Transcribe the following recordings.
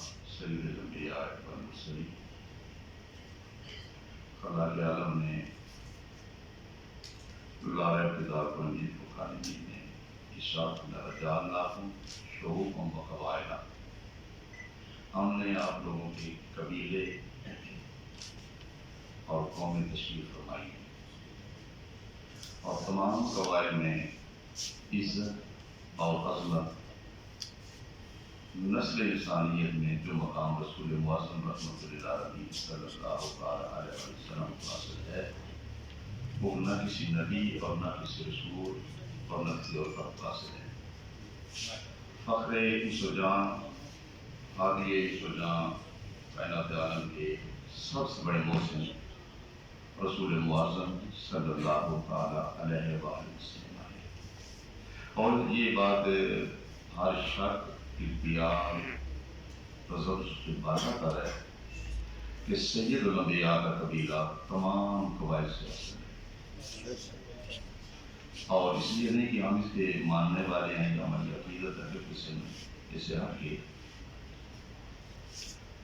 سید الانبیاء والمرسلین، خدا کے عالم نے لارہ ابتداء قرآن بخاری میں ارشاد جعلناکم شعوبا وقبائل، ہم نے آپ لوگوں کے قبیلے اور قومیں تشکیل فرمائی ہیں، اور تمام قبائل میں عزت اور عظمت نسل انسانیت میں جو مقام رسول معظم رحمۃ للعالمین صلی اللہ علیہ وسلم کو حاصل ہے، وہ نہ کسی نبی اور نہ کسی رسول اور نہ کسی اور پر حاصل ہے۔ فخر عیش و جان، ہادی عیش و جان، کائنات عالم کے سب سے بڑے محسن رسول معظم صلی اللہ علیہ وآلہ وسلم ہے۔ اور یہ بات ہر شک اختیار تذبذب سے بات کر ہے کہ سید الانبیاء کا قبیلہ تمام قبائل سے حاصل ہے، اور اس لیے نہیں کہ ہم اس کے ماننے والے ہیں یا ہماری عقیدت ہے کہ کسی نے اسے حق کیا۔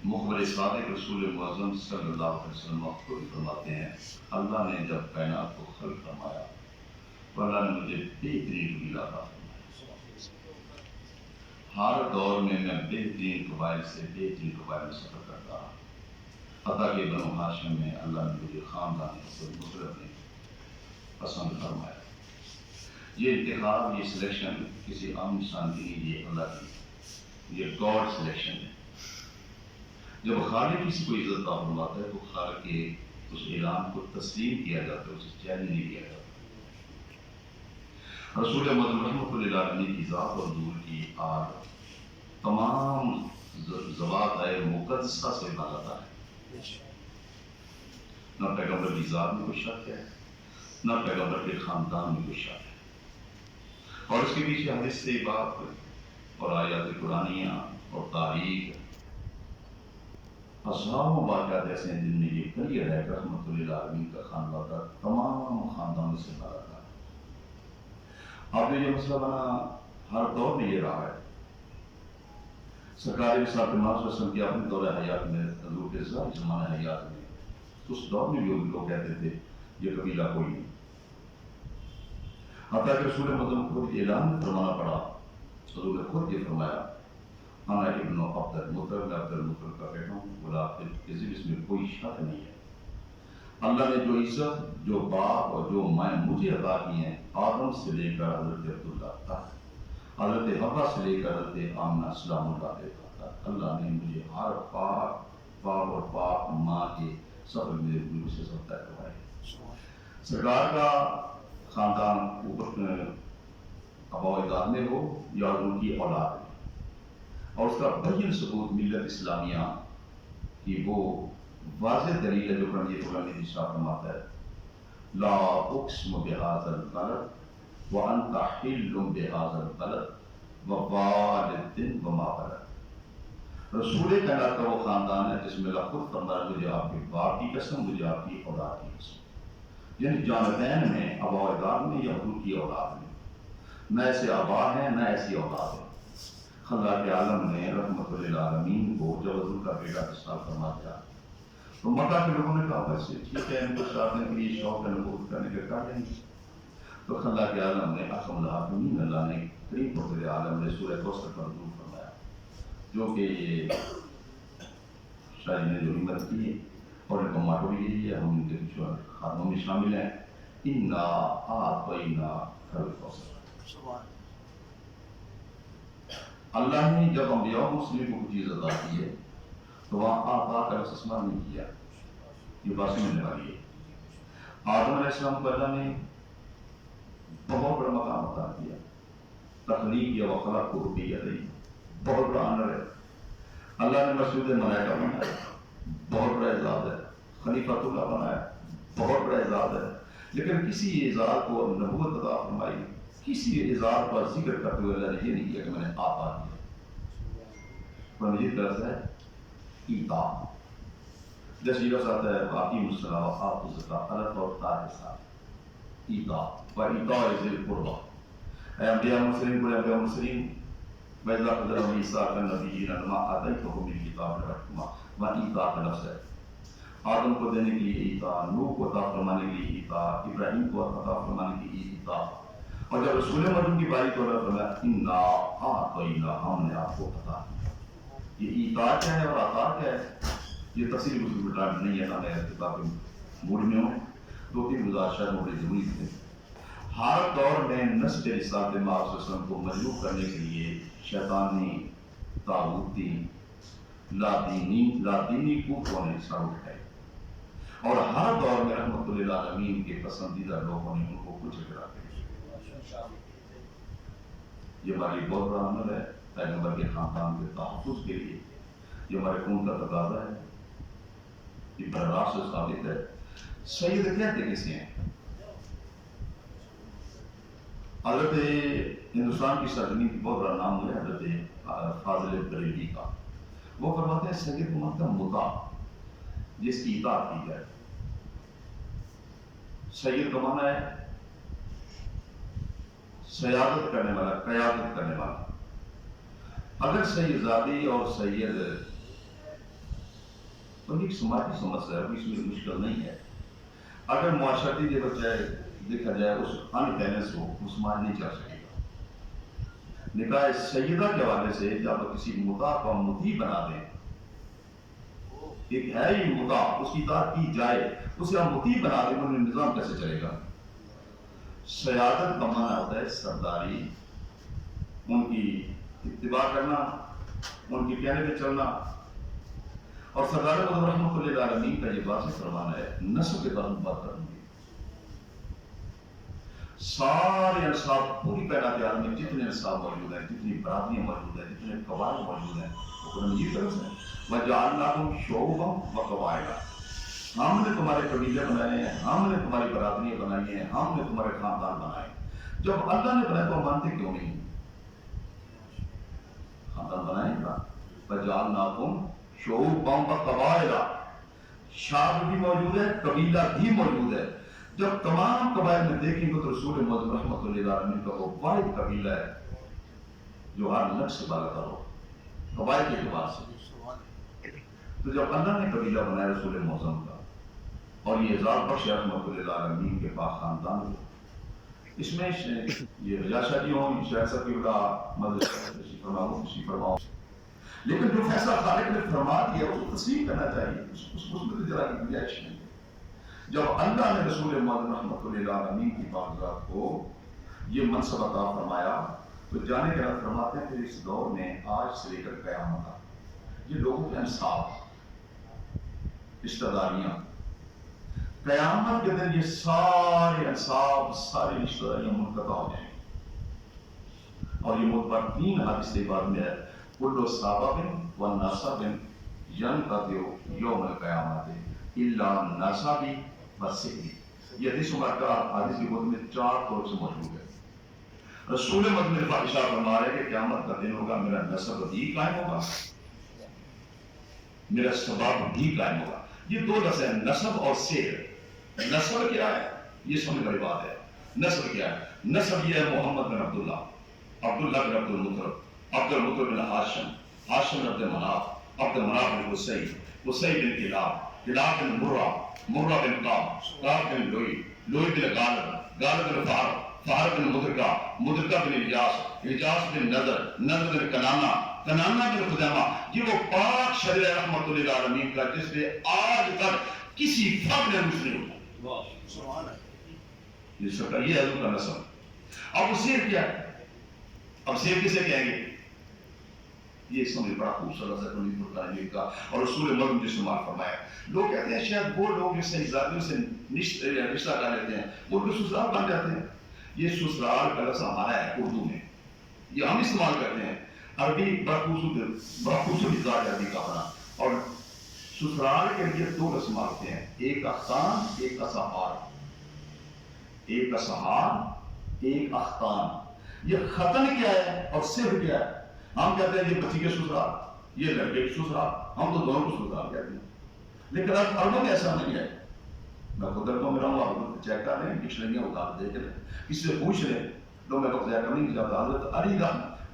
مخبر صادق رسول معظم صلی اللہ علیہ وسلم خود فرماتے ہیں، اللہ نے جب کائنات کو خلق فرمایا تو اللہ نے مجھے بہترین قبیلہ عطا فرمایا۔ ہر دور میں بہترین قبائل سے بہترین قبائل میں سفر کرتا رہا، حتیٰ کہ بنو ہاشم میں اللہ نے مجھے خاندان مسرت نے پسند فرمایا۔ یہ انتخاب، یہ سلیکشن کسی عام انسان کی نہیں، یہ اللہ کی، یہ گاڈ سلیکشن ہے۔ جب خالق کسی کو عزت عطا فرماتا ہے تو خالق کے اس اعلان کو تسلیم کیا جاتا ہے، اسے چیلنج نہیں کیا جاتا۔ رسول معظم رحمۃ للعالمین کی ذات اور حضور کی آل تمام ذوات مقدسہ سے بالا ہے۔ نہ پیغمبر کی ذات میں کوئی شک ہے، نہ پیغمبر کے خاندان میں کوئی شک ہے، اور اس کے پیچھے حدیث سے بات اور آیات قرآنیہ اور تاریخ اصحاب و واقعات ایسے ہیں جن میں یہ کلیئر ہے کہ رحمۃ للعالمین کا خاندان تمام خاندانوں سے بالا تھا۔ اب یہ مسئلہ بنا ہر دور میں یہ رہا ہے۔ سرکار صلی اللہ علیہ وسلم کی اپنے دور حیات میں، حضور کے ظاہری زمانہ حیات میں، اس دور میں بھی لوگ کہتے تھے یہ قبیلہ کوئی نہیں، حتیٰ کہ رسول معظم کو اعلان فرمانا پڑا۔ حضور نے خود یہ فرمایا، انا ابن عبد المطلب، عبد المطلب کا بیٹا ہوں، بولا اس میں کوئی شک نہیں ہے۔ اللہ نے جو عزت، جو باپ اور جو مائیں مجھے عطا کی ہیں، آدم سے لے کر حضرت عبداللہ تک، حضرت حوا سے لے کر حضرت آمنہ سلام اللہ علیہ تک، اللہ نے مجھے ہر پاک اور پاک ماں کے سفر میں سے سب طے کروائے۔ سرکار کا خاندان اوپر آبا و اجداد میں ہو یا ان کی اولاد میں، اور اس کا بین ثبوت ملت اسلامیہ کی وہ واضح دلیل ہے جو قرآن کی اشارہ فرماتا ہے، لا اقسم بہذا البلد وانت حل بہذا البلد ووالد وما ولد۔ رسول کائنات کا وہ خاندان ہے جس میں اللہ خود فرمایا، مجھے آپ کے باپ کی قسم، مجھے آپ کی اولاد کی قسم، یعنی جانتین میں، آبا و اجداد میں یا حضور کی اولاد میں، نہ ایسے آبا ہیں نہ ایسی اولاد ہے۔ خدا کے عالم نے رحمت للعالمین کو جب حضور کا بیٹا ارسال فرما دیا تو مکہ کے لوگوں نے کہا ویسے ٹھیک ہے، ان کو شاعرنے کے لیے شوق ہے، نبوت کرنے کے کر لیں گے۔ تو خدا کے عالم نے احکم الحاکمین، اللہ نے کریم قدر عالم نے سورہ کوثر پر نزول فرمایا، جو کہ یہ شاعری نے جو ہمت کی ہے اور ان کا ماٹو بھی یہی ہے، ہم ان کے خاتموں میں شامل ہیں، انا اعطیناک الکوثر۔ اللہ نے جب انبیاء و مسلمین کو کچھ چیز عطا کی ہے تو وہاں آقا کا لفظ استعمال نہیں کیا، یہ بات سمجھنے والی ہے۔ آدم علیہ السلام کو اللہ نے بہت بڑا مقام عطا کیا، تخلیق یا وخلق کو بیدیہ، بہت بڑا آنر ہے۔ اللہ نے مسجود ملائکہ بنایا، بہت بڑا اعزاز ہے۔ خلیفۃ اللہ بنایا، بہت بڑا اعزاز ہے۔ لیکن کسی اعزاز کو نبوت عطا فرمائی، کسی اعزاز پر ذکر کرتے ہوئے اللہ نے یہ نہیں کیا کہ میں نے آقا کیا۔ مجید لفظ ہے ایتا، جیسے یہ لفظ آتا ہے باقی مسئلہ وقات الزکاة، الف اور تا کے ساتھ ایتا و ایتا ذی القربیٰ، اے انبیاء مرسلین کو، انبیاء مرسلین وَإِذَا أَخَذَ مِيثَاقَ النَّبِيِّينَ لَمَا آتَيْتُكُم مِّن کتاب وحکمہ وَإِيتَاءَ کا لفظ ہے۔ آدم کو دینے کے لیے ایتا، نوح کو عطا فرمانے کے لیے ایتا، ابراہیم کو عطا فرمانے کے لیے ایتا، اور جب رسول مدن کی باری کو اللہ فرمایا اِنَّا أَعْطَيْنَا، ہم نے آپ کو عطا کیا۔ یہ ایتا کیا ہے اور عطا کیا ہے، یہ تفصیل گفتگو کا ٹائم نہیں ہے، نہ میں کتاب کے موڈ میں ہوں، دو تین گزارشات بڑے ضروری تھے۔ ہر دور میں نسل رسالت مآب صلی اللہ علیہ وسلم کو مجروح کرنے کے لیے شیطانی، طاغوتی، لادینی قوتوں نے سر اٹھائے، اور ہر دور میں رحمت للعالمین کے پسندیدہ لوگوں نے ان کو کچھ کرا دیا۔ یہ ہماری بہت بڑا عمل ہے پیغمبر کے خاندان کے تحفظ کے لیے، یہ ہمارے خون کا تقاضا ہے، یہ براہ راست سے ثابت ہے۔ سید کہتے کسے ہیں؟ حضرت ہندوستان کی سرزمین کی بہت بڑا نام ہے حضرت فاضل بریلوی کا، وہ فرماتے ہیں سید کو مطلب مطاع، جس کی اطاعت کی جائے۔ سید کا معنی ہے سیادت کرنے والا، قیادت کرنے والا۔ اگر سیدزادی اور سید تو ایک سماجی سمسیا ہے، اس میں مشکل نہیں ہے۔ اگر معاشرتی کے بچے دیکھا جائے اس ان بیلنس ہو، وہ سماج نہیں چل سکے گا۔ نکاح سیدہ کے حوالے سے جب کسی مطاع کو مطیع بنا دیں، ایک ہے ہی مطاع، اس کی اطاعت کی جائے، اسے ہم مطیع بنا دیں، تو نظام کیسے چلے گا؟ سیادت کا معنی ہوتا ہے سرداری، ان کی اتباع کرنا، ان کی کہنے پہ چلنا، اور سردار مدد رحمۃ اللہ علیہ کا یہ واضح فرمانا ہے نسل کے بعد بات کروں گی۔ سارے انصاب، پوری کائنات عالم میں جتنے انصاب موجود ہیں، جتنی برادریاں موجود ہیں، جتنے قبائل موجود ہیں، وہ قرآن مجید طرف سے وَجَعَلْنَاكُمْ شُعُوبًا وَقَبَائِلَ، ہم نے تمہارے قبیلے بنائے ہیں، ہم نے تمہاری برادریاں بنائی ہیں، ہم نے تمہارے خاندان بنائے۔ جب اللہ نے بنایا تو مانتے کیوں نہیں؟ خاندان بنائے گا۔ وَجَعَلْنَاكُمْ شُعُوبًا وَقَبَائِلَ، شعب بھی موجود ہے، قبیلہ بھی موجود ہے۔ جب تمام قبائل میں دیکھیں گے تو رسول محمد رحمۃ اللہ علیہ کا وہ واحد قبیلہ ہے جو ہر نقش سے بالاتر ہو قبائل کے اعتبار سے۔ تو جب اللہ نے قبیلہ بنایا رسول معظم کا، اور یہ اعزاز بخش رحمۃ اللہ علیہ کے پاک خاندان کو، اس میں یہ رجا شاہ جی ہوں، شاہ صاحب کی بڑا مدد تشریف فرماؤ، لیکن جو فیصلہ خالق نے فرما دیا اس کو تسلیم کرنا چاہیے، اس میں ذرا کی گنجائش نہیں ہے۔ جب اللہ نے رسول محمد رحمۃ اللہ علیہ کی پاکزات کو یہ منصب عطا فرمایا تو جانے کے بعد فرماتے ہیں پھر اس دور میں آج سے لے کر قیامت تک یہ لوگوں کے انصاف، رشتہ داریاں، قیامت کے دن یہ سارے انصاف، ساری رشتہ داریاں منقطع ہو جائیں گی، اور یہ متبقین حدیث کے بعد میں ہے کل سبب و نسب ینقطع یوم القیامت الا نسبی و سحری۔ یہ حدیث مبارکہ حدیث کی گود میں 4 طور سے موجود ہے۔ رسول مدنی فاحشہ فرما رہے کہ قیامت کا دن ہوگا، میرا نسب بھی قائم ہوگا، میرا سبب بھی قائم ہوگا۔ یہ 2 لفظ ہیں، نسب اور سحر۔ نسب کیا ہے؟ یہ سمجھ بڑی بات ہے۔ نسب کیا ہے؟ نسب یہ ہے محمد بن عبداللہ، عبداللہ بن عبد المطلب، عبد المطلب بن ہاشم، ہاشم بن عبد مناف، عبد مناف بن حسین، حسین بن کلاب، کلاب بن مرہ، مرہ بن قاب، قاب بن لوئی، لوئی بن غالب، غالب بن فہر، فہر بن مدرکہ، مدرکہ بن الیاس، الیاس بن نضر، نضر بن کنانہ، کنانہ بن خزیمہ۔ یہ وہ پاک شریع رحمت اللہ علیہ کا جس نے آج تک کسی فرد نے مجھ نہیں ہوتا۔ یہ سب یہ حضور کا نسب۔ اب سیر کیا ہے؟ اب سیر کسے کہیں گے؟ یہ سمجھ بڑا خوبصورت ہے قرآن مجید کا، اور رسول مدن جس نے فرمایا۔ لوگ کہتے ہیں شاید وہ لوگ جس سے ذاتیوں سے رشتہ کر لیتے ہیں وہ سسرال بن جاتے ہیں۔ یہ سسرال کا لفظ ہمارا ہے اردو میں، یہ ہم استعمال کرتے ہیں۔ عربی بڑا خوبصورت اظہار عربی کا بنا، اور سسرال کے لیے 2 لفظ مانگتے ہیں، ایک اختان، ایک اصحار۔ ایک اصحار، ایک اختان۔ یہ ختن کیا ہے اور صرف کیا ہے؟ ہم کہتے ہیں یہ بچی کے سسرال، یہ لڑکے کے سسرال، ہم تو دونوں کو سسرال کہتے ہیں، لیکن اب عربوں میں ایسا نہیں ہے۔ میں قدرت کو میرا ہوں، آپ چیک کر لیں، ڈکشنریاں اتار دیکھ لیں، کس سے پوچھ لیں، تو میں وقت ضائع کرنے نہیں چاہتا۔ حضرت علی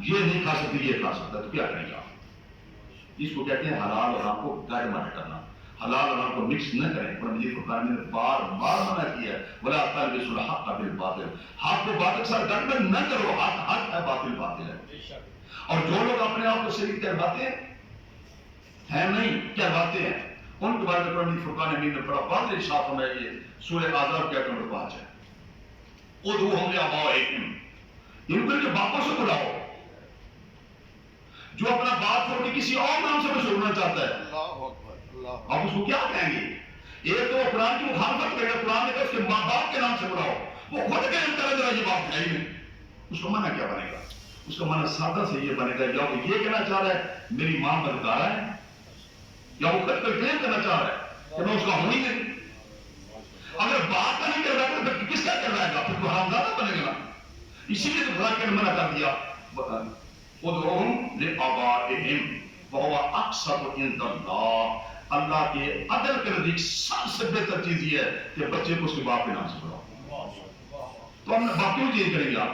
یہ نہیں کھا سکتے یہ کھا سکتا، تو کیا کریں گے آپ؟ اس کو کہتے ہیں حلال اور حرام کو گائیڈ مت کرنا، حلال اور حرام کو مکس نہ کریں۔ قرآن مجید فرقان نے بار بار منع کیا ہے، ولا تلبسوا الحق بالباطل، حق کو باطل سے گڑبڑ نہ کرو، حق حق ہے، باطل باطل ہے۔ اور جو لوگ اپنے آپ کو صحیح کہلاتے ہیں نہیں کہلاتے ہیں، ان کے بارے میں قرآن مجید فرقان حمید نے بڑا واضح ارشاد فرمایا، یہ سورہ اعراف کے آیت نمبر 5 ہے، ادعوہم لآبائہم، ان کو ان کے باپوں سے بلاؤ۔ جو اپنا باپ چھوڑ کے کسی اور نام سے مشہور ہونا چاہتا ہے، آپ اس کو کیا کہیں گے؟ ایک تو وہ قرآن کی مخالفت کرے گا، قرآن نے کہا اس کے ماں باپ کے نام سے بلاؤ، وہ خود کہنے کرے گا یہ باپ ہے ہی نہیں، اس کا منع کیا بنے گا؟ اس کا منع سادہ سے یہ بنے گا، یا وہ یہ کہنا چاہ رہا ہے میری ماں بدکارہ ہے، یا وہ خود کر کلیم کرنا چاہ رہا ہے کہ میں اس کا ہوں ہی نہیں۔ اگر باپ کا نہیں کر رہا ہے تو کس کا کر رہا ہے گا؟ پھر تو حرامزادہ بنے گا۔ اسی لیے تو خدا نے منع کر دیا، ادعوہم لآبائہم وہو اقسط عند اللہ، اللہ کے عدل کے نزدیک سب سے بہتر چیز یہ ہے کہ بچے کو اس کے باپ کے نام سے بلاؤ۔ تو ہم نے باپ کیوں چیز کریں گے آپ؟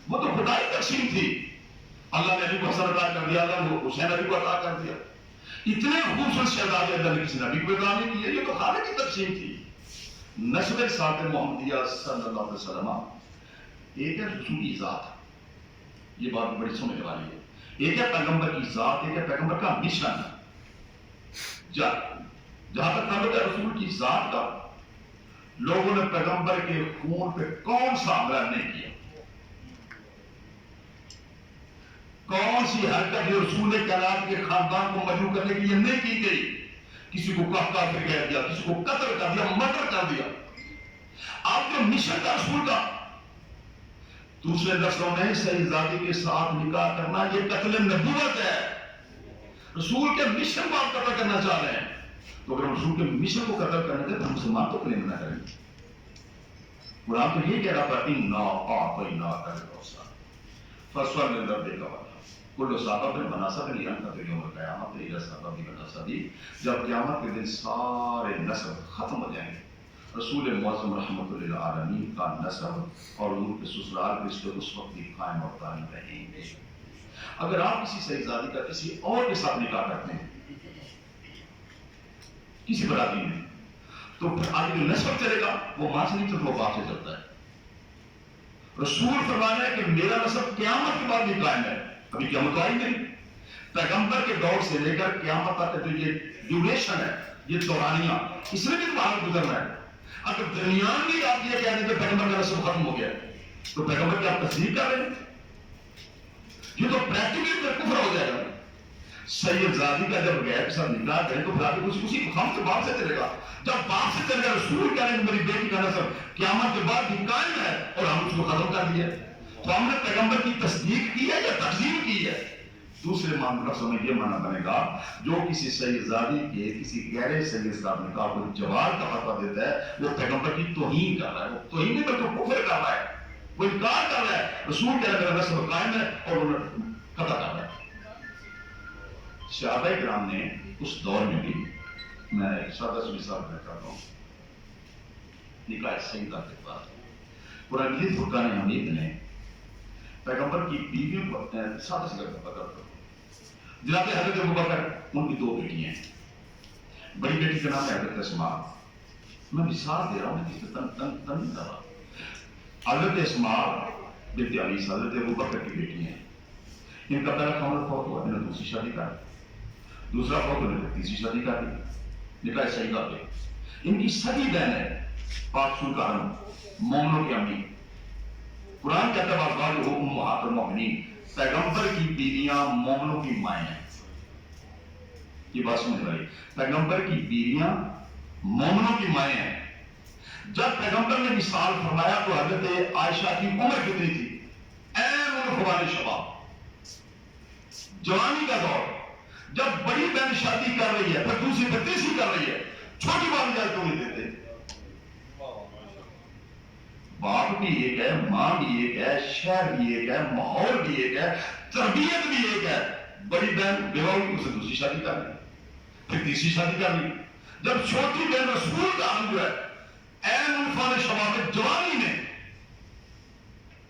وہ تو خدائی تقسیم تھی، اللہ نے علی کو حسن عطا کر دیا، اللہ نے حسین علی کو عطا کر دیا، اتنے خوبصورت شہزادے اللہ نے کسی نبی کو عطا نہیں کیے، یہ تو خالق کی تقسیم تھی۔ نسب سات محمدیہ صلی اللہ علیہ وسلم ایک ہے رسول کی ذات، یہ بات بڑی سمجھنے والی ہے، ایک ہے پیغمبر کی ذات، ایک ہے پیغمبر کا مشن۔ جہاں تک تعلق ہے رسول کی ذات کا، لوگوں نے پیغمبر کے خون پہ کون سا حملہ نہیں کیا، کون سی حرکت جو رسول کائنات کے خاندان کو مجروح کرنے کے لیے نہیں کی گئی؟ کسی کو کافر کہہ دیا، کسی کو قتل کر دیا، مرڈر کر دیا۔ آپ جو مشن کا رسول کا دوسرے نسلوں میں شہزادی کے ساتھ نکاح کرنا، یہ قتل نبوت ہے۔ رسول کے مشن کو آپ قتل کرنا چاہ رہے ہیں، تو اگر رسول کے مشن کو قتل کرنے دیں تو مسلمان تو کلیم نہ کریں گے۔ قرآن تو یہ کہہ رہا تھا اِنَّا أَعْطَيْنَاكَ الْكَوْثَرَ فَصَلِّ لِرَبِّكَ وَانْحَرْ كُلُّ صَاحِبٍ بِمَنَاصِبٍ لِيَنْتَظِرَ يَوْمَ الْقِيَامَةِ إِلَى صَاحِبِ بِنَصَبِهِ، جب قیامت کے دن سارے نسب ختم ہو جائیں گے، رسول معظم رحمت للعالمین کا نسب اور ان کے سسرال کے رشتے اس وقت بھی قائم اور قائم رہیں گے۔ اگر آپ کسی شہزادی کا کسی اور کے ساتھ نکاح کرتے ہیں کسی برادری میں، تو پھر آگے جو نسب چلے گا وہ ماں سے نہیں چلتا، وہ باپ سے چلتا ہے۔ رسول فرمانا ہے کہ میرا نسب قیامت کے بعد بھی قائم ہے، ابھی قیامت آئی نہیں۔ پیغمبر کے دور سے لے کر قیامت تک جو یہ ڈیوریشن ہے، یہ دورانیہ، اس میں بھی باہر گزرنا ہے۔ اگر درمیان بھی آپ یہ کہہ دیں کہ پیغمبر کا نسب ختم ہو گیا تو پیغمبر کی آپ تصدیق کر رہے ہیں؟ یہ تو پریکٹیکلی کفر ہو جائے گا۔ سید زادی کا جب غیر کے ساتھ نکاح کریں تو پھر آگے اسی ہم سے باپ سے چلے گا، جب باپ سے چلے گا رسول کہہ رہے ہیں میری بیٹی کا نسب قیامت کے بعد بھی قائم ہے اور ہم اس کو ختم کر دیا، تو ہم نے پیغمبر کی تصدیق کی ہے یا تکذیب کی ہے؟ دوسرے لفظوں میں یہ معنی بنے گا، جو کسی شہزادی کے کسی غیر سید صاحب نکاح کو جواز کا فتویٰ دیتا ہے وہ پیغمبر کی توہین کر رہا ہے، وہ توہین نہیں بلکہ کفر کر رہا ہے، وہ انکار کر رہا ہے۔ رسول کہہ رہا ہے میرا نسب قائم ہے اور انہیں قطع کر رہا ہے۔ صحابہ کرام نے اس دور میں بھی، میں ایک سادہ سی مثال میں کرتا ہوں، نکاح سیدہ کے بعد قرآن مجید فرقان حمید نے پیغمبر کی بیویوں کو سادہ سی پکڑ کر، جناب حضرت ابوبکر ان کی دو بیٹیاں ہیں، بڑی بیٹی کا نام ہے حضرت اسماء، میں مثال دے رہا ہوں کہ تن نہیں کر رہا۔ حضرت اسماء بنت عمیس حضرت ابوبکر کی بیٹی ہیں، ان کا پہلا خاوند فوت ہوا، انہوں نے دوسری شادی کر دی، دوسرا فوت ہوا، انہوں نے تیسری شادی کر دی، نکاح سیدہ پہ۔ ان کی سگی بہن ہے پاک سلطان مومنوں کی امی، قرآن کہتا ہے وَأَزْوَاجُهُ أُمَّهَاتُ الْمُؤْمِنِينَ، پیغمبر کی بیویاں مومنوں کی مائیں ہیں۔ یہ بات سمجھ رہی، پیغمبر کی بیویاں مومنوں کی مائیں ہیں۔ جب پیغمبر نے مثال فرمایا تو حضرت عائشہ کی عمر کتنی تھی؟ این الخوان شباب، جوانی کا دور۔ جب بڑی بہن شادی کر رہی ہے، پھر دوسری پھر تیسری کر رہی ہے، چھوٹی بات اجازت کیوں نہیں دیتے؟ باپ بھی ایک ہے، ماں بھی ایک ہے، شہر بھی ایک ہے، ماحول بھی ایک ہے، تربیت بھی ایک ہے۔ بڑی بہن بیوہ ہوئی، اسے دوسری شادی کر لی، پھر تیسری شادی کر لی۔ جب چھوٹی بہن رسول کا ہم جو ہے این الفان شباب جوانی میں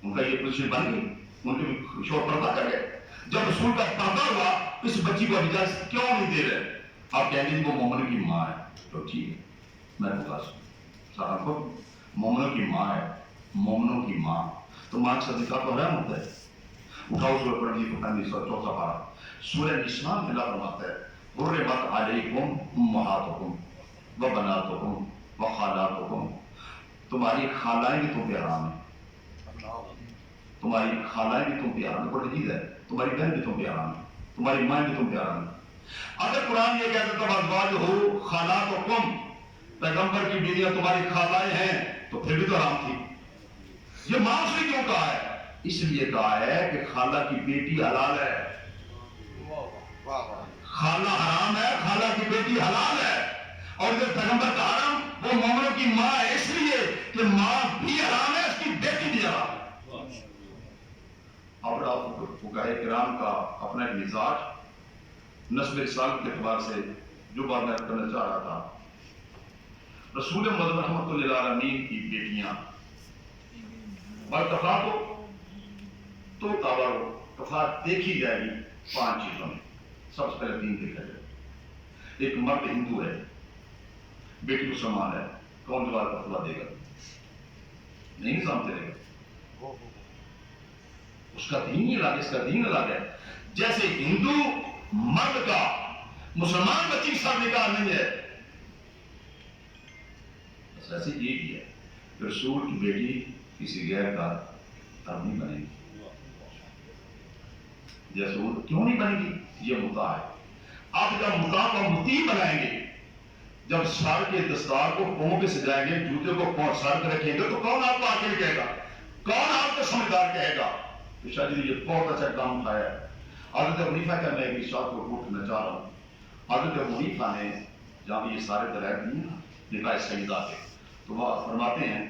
ان کا یہ پوزیشن بن گئی، ان کے بھی شور پردہ کر گئے، جب رسول کا پردہ ہوا اس بچی کو اجازت کیوں نہیں دے رہے؟ آپ کہیں گے وہ مومن کی ماں ہے، تو ٹھیک ہے میں بتا صاحب کو مومنوں کی ماں ہے، مومنوں کی ماں تو ماں کا صدقہ تو حرام ہوتا ہے۔ اٹھاؤ سورہ پڑھ لیجیے 4 پارہ سورہ نساء میں اللہ فرماتا ہے حرمت علیکم امہاتکم وبناتکم وخالاتکم، تمہاری خالائیں بھی تم پہ حرام ہیں، تمہاری خالائیں بھی تم پہ حرام ہے، بڑی چیز ہے، تمہاری بہن بھی تم پہ حرام ہے، تمہاری مائیں بھی تم پہ حرام ہے۔ اگر قرآن یہ کہتا تھا ازواجہ خالاتکم، پیغمبر کی بیویاں تمہاری خالائیں ہیں، تو پھر بھی تو حرام تھی۔ یہ ماں سے کیوں کہا ہے؟ اس لیے کہا ہے کہ خالہ کی بیٹی حلال ہے، خالہ حرام ہے، خالہ کی بیٹی حلال ہے۔ اور جو پیغمبر کا حرم وہ مومنوں کی ماں ہے، اس لیے کہ ماں بھی حرام ہے، اس کی بیٹی بھی حرام ہے۔ اور فقہائے کرام کا اپنا ایک مزاج نسب رسالت کے اعتبار سے جو بات میں کرنا چاہ رہا تھا، رسول مدد رحمت اللہ عالمین کی بیٹیاں بالتفاق ہو تو تابر ہو، تفاق دیکھی جائے گی 5 چیزوں میں۔ سب سے پہلے دین دیکھا جائے، ایک مرد ہندو ہے، بیٹی مسلمان ہے، کون جواب کا فتویٰ دے گا؟ نہیں نظام دے گا، اس کا دین ہی الگ ہے، اس کا دین الگ ہے۔ جیسے ہندو مرد کا مسلمان بچی سب نکاح نہیں ہے، بس ایسے یہ بھی ہے کہ رسول کی بیٹی کسی غیر کا تب نہیں بنے گی۔ جیسے وہ کیوں نہیں بنے گی؟ یہ مطاع ہے۔ اب جب مطاع کو مطیع بنائیں گے، جب سر کے دستار کو پاؤں پہ سجائیں گے، جوتے کو پاؤں سر پہ رکھیں گے، تو کون آپ کو آخر کہے گا؟ کون آپ کو سمجھدار کہے گا؟ تو شاید یہ بہت اچھا کام اٹھایا ہے۔ حضرت ابو حنیفہ کا میں ایک شاعت کو پوچھنا چاہ رہا ہوں۔ حضرت ابو حنیفہ نے جہاں یہ سارے دلائل دیے نا نکاح سیدہ کے، تو وہ فرماتے ہیں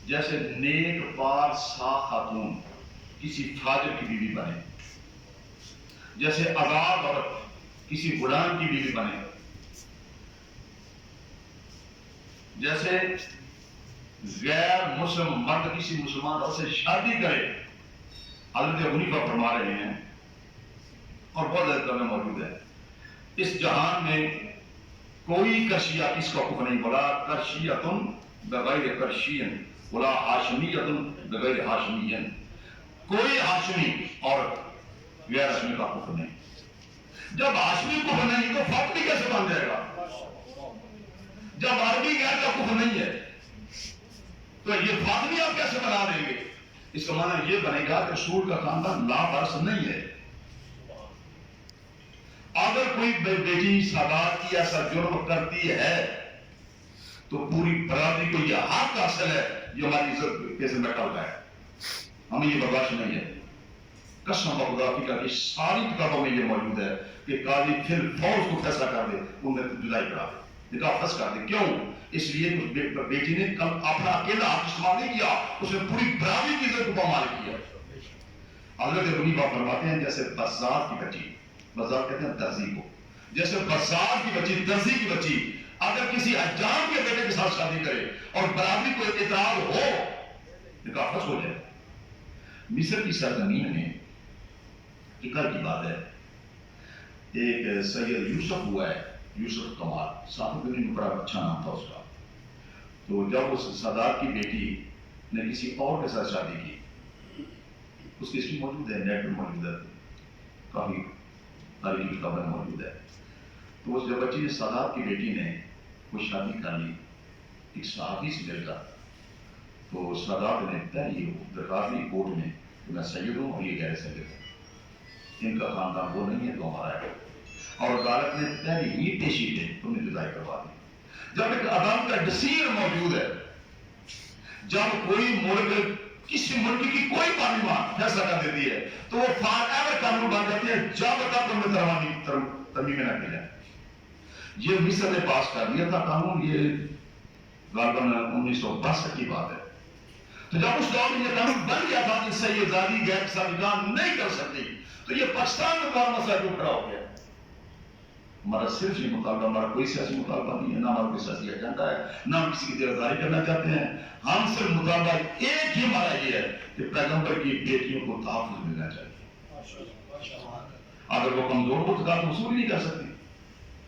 جیسے نیک پار سا خاتون کسی فاجر کی بیوی بنے، جیسے آزاد عورت کسی غلام کی بیوی بنے، جیسے غیر مسلم مرد کسی مسلمان عورت سے شادی کرے۔ حضرت ابو حنیفہ فرما رہے ہیں اور بہت زیادہ میں موجود ہے، اس جہان میں کوئی کرشیہ کس کا کفر نہیں بولا، کرشیتن بغیر کرشین ولا ہاشمیتن بغیر ہاشمین، کوئی ہاشمی عورت غیر ہاشمی کا کفر نہیں۔ جب ہاشمی کفر نہیں تو فاطمی کیسے بن جائے گا؟ جب عربی غیر کا کفر نہیں ہے تو یہ فاطمی آپ کیسے بنا دیں گے؟ اس کا معنی یہ بنے گا کہ رسول کا خاندان لا برس نہیں ہے۔ اگر کوئی بیٹی سادات کی ایسا جرم کرتی ہے تو پوری برادری کو یہ حق حاصل ہے، یہ ہماری عزت کیسے بیٹھا ہے، ہمیں یہ برداشت نہیں ہے۔ قسم خدا کی کہ ساری کتابوں میں یہ موجود ہے کہ قاضی پھر فوج کو فیصلہ کر دے، انہیں جدائی کرا دے، نکاح فسخ کر دے۔ کیوں؟ اس لیے بیٹی نے کل اپنا اکیلا ہاتھ استعمال نہیں کیا، اس نے پوری برادری کی عزت کو پامال کیا۔ حضرت ابو حنیفہ فرماتے ہیں جیسے بزار کی بچی، بزار کہتے ہیں درزی کو، جیسے بزار کی بچی، درزی کی بچی اگر کسی حجام کے بیٹے کے ساتھ شادی کرے اور برادری کو اعتراض ہو، نکاح فسخ ہو جائے۔ مصر کی سرزمین میں فکر کی بات ہے، ایک سید یوسف ہوا ہے، یوسف کمال، صاحب بن بڑا اچھا نام تھا اس کا۔ تو جب اس سادات کی بیٹی نے کسی اور کے ساتھ شادی کی، اس کی ہسٹری موجود ہے، نیٹ میں موجود ہے، کافی تاریخی خبر موجود ہے۔ تو اس جب بچی نے سادات کی بیٹی نے کوئی شادی کر لی ایک صحابی سے مل کر، تو سادات نے پہلی درخواست دی کورٹ میں کہ میں سید ہوں اور یہ غیر سید ہے، ان کا خاندان وہ نہیں ہے تو ہمارا ہے، اور عدالت نے پہلی ہی پیشی پہ انہیں جدائی کروا دی۔ جب ایک عدالت کا ڈسیزن موجود ہے، جب کوئی ملک کسی ملک کی کوئی پارلیمان فیصلہ کر دیتی ہے تو وہ فار ایور قانون بن جاتی ہے جب تک ان میں ترمیمیں نہ کی جائیں۔ یہ مصر نے پاس کر دیا تھا قانون، یہ غالباً 1962 کی بات ہے۔ تو جب اس دور میں یہ قانون بن گیا تھا جس سے یہ زادی غیر کے ساتھ نکاح نہیں کر سکتی، تو یہ پاکستان میں بڑا مسئلہ جو کھڑا ہو گیا۔ ہمارا صرف یہ مطالبہ، ہمارا کوئی سیاسی مطالبہ نہیں ہے، نہ ہمارا کوئی سیاسی ایجنڈا ہے، نہ ہم کسی کی دیرزاری کرنا چاہتے ہیں. ہم صرف مطالبہ ایک ہی ہمارا یہ ہے کہ پیغمبر کی بیٹیوں کو تحفظ ملنا چاہیے. اگر وہ کمزور ہو تو کا وصول نہیں کر سکتی،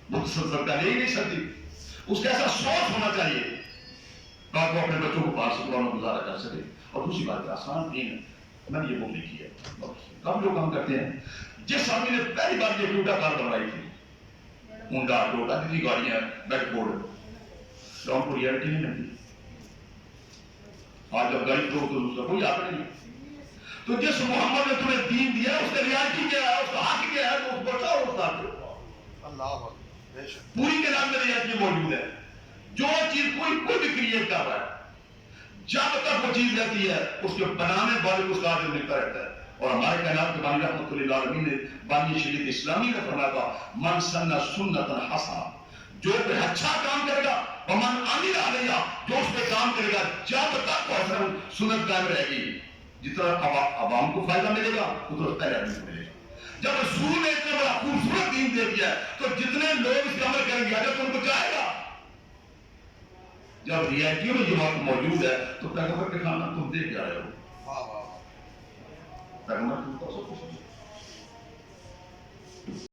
وہ صدقہ لے ہی نہیں سکتی. اس کا ایسا سوچ ہونا چاہیے تاکہ وہ اپنے بچوں کو پاس میں گزارا کر سکے. اور دوسری بات آسان نہیں ہے، میں نے یہ بک لکھی ہے، کم لوگ کام کرتے ہیں. جس آدمی نے پہلی بار یہ ٹوٹا کار بنوائی تھی، اونڈا ٹوٹا کی گاڑیاں بیک بورڈ، تو ہم کو ریئلٹی نہیں ملتی. آج جب گاڑی ٹوٹ تو دوسرا کوئی آتا نہیں. تو جس محمد نے تمہیں دین دیا اس کا ریالٹی کیا ہے، اس کا حق کیا ہے، تو اس بچاؤ اس کا اللہ پوری کلام میں ریالٹی موجود ہے. جو چیز کوئی بھی کریٹ کر رہا ہے، جب تک وہ چیز رہتی ہے اس کے بنانے والے کو اس کا عادل ملتا رہتا ہے. اور ہمارے کائنات کے بانی رحمۃ اللہ عالمین نے بانی شریعت اسلامی نے فرمایا تھا من سن سنتا حسنا، جو کوئی اچھا کام کرے گا، ومن عمل علیہا، جو اس پہ کام کرے گا، جب تک وہ سنت قائم رہے گی، جتنا عوام کو فائدہ ملے گا اتنا پہلے آدمی کو ملے گا. جب رسول نے اتنا بڑا خوبصورت دین دے دیا ہے تو جتنے لوگ اس کا عمل کریں گے اجر ان کو چاہے گا. جب ریالٹی میں یہ بات موجود ہے تو پیغمبر کے خاندان تم دیکھ کے آئے ہو، پیغمبر تم کو سب کچھ